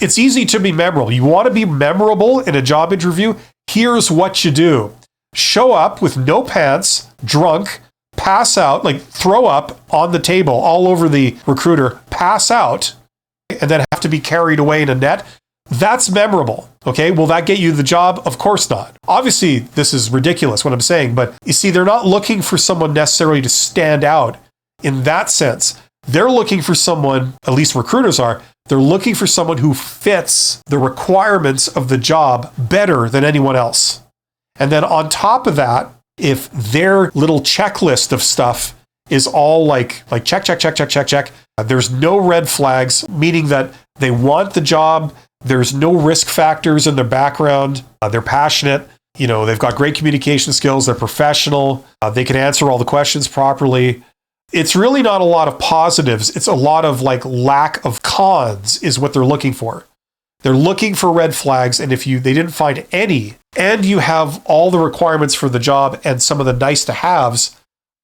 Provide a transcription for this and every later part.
It's easy to be memorable. You want to be memorable in a job interview? Here's what you do. Show up with no pants, drunk, pass out, like throw up on the table all over the recruiter, pass out, and then have to be carried away in a net. That's memorable. Okay, will that get you the job? Of course not. Obviously, this is ridiculous what I'm saying, but you see, they're not looking for someone necessarily to stand out in that sense. They're looking for someone, at least recruiters are, they're looking for someone who fits the requirements of the job better than anyone else. And then on top of that, if their little checklist of stuff is all like check, check, check, check, check, check, there's no red flags, meaning that they want the job, there's no risk factors in their background, they're passionate, they've got great communication skills, they're professional, they can answer all the questions properly. It's really not a lot of positives, it's a lot of lack of cons is what they're looking for. They're looking for red flags, and if they didn't find any, and you have all the requirements for the job and some of the nice to haves,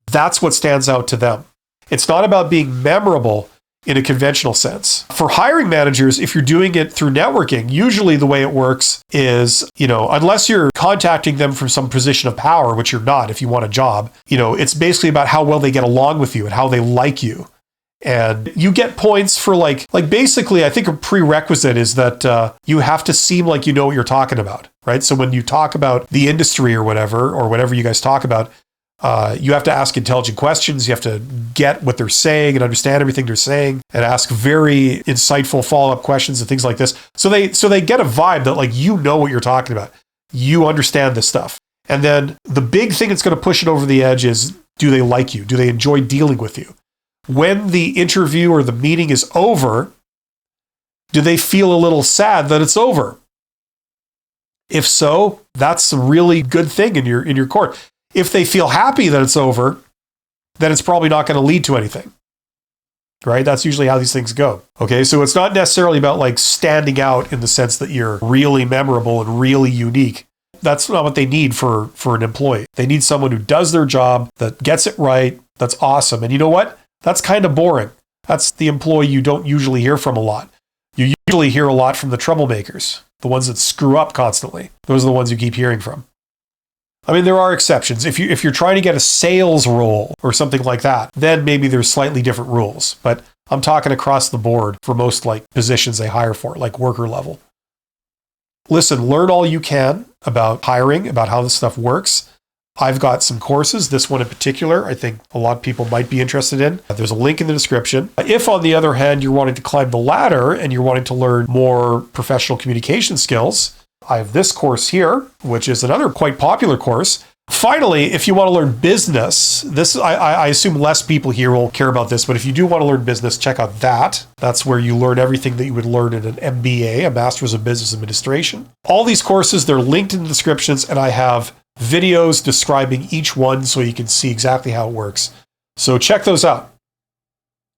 that's what stands out to them. It's not about being memorable in a conventional sense. For hiring managers, if you're doing it through networking, usually the way it works is, unless you're contacting them from some position of power, which you're not if you want a job, it's basically about how well they get along with you and how they like you. And you get points for basically, I think a prerequisite is that you have to seem like you know what you're talking about, right? So when you talk about the industry or whatever you guys talk about, you have to ask intelligent questions. You have to get what they're saying and understand everything they're saying and ask very insightful follow-up questions and things like this. So they get a vibe that you know what you're talking about. You understand this stuff. And then the big thing that's going to push it over the edge is, do they like you? Do they enjoy dealing with you? When the interview or the meeting is over, do they feel a little sad that it's over? If so, that's a really good thing in your court. If they feel happy that it's over, then it's probably not going to lead to anything, right? That's usually how these things go. Okay, so it's not necessarily about standing out in the sense that you're really memorable and really unique. That's not what they need for an employee. They need someone who does their job, that gets it right, that's awesome. And you know what? That's kind of boring. That's the employee you don't usually hear from a lot. You usually hear a lot from the troublemakers, the ones that screw up constantly. Those are the ones you keep hearing from. I mean, there are exceptions. If you're trying to get a sales role or something like that, then maybe there's slightly different rules. But I'm talking across the board for most positions they hire for, worker level. Listen, learn all you can about hiring, about how this stuff works. I've got some courses, this one in particular, I think a lot of people might be interested in. There's a link in the description. If, on the other hand, you're wanting to climb the ladder and you're wanting to learn more professional communication skills, I have this course here, which is another quite popular course. Finally, if you want to learn business, I assume less people here will care about this, but if you do want to learn business, check out that. That's where you learn everything that you would learn in an MBA, a Master's of Business Administration. All these courses, they're linked in the descriptions, and I have videos describing each one so you can see exactly how it works. So check those out.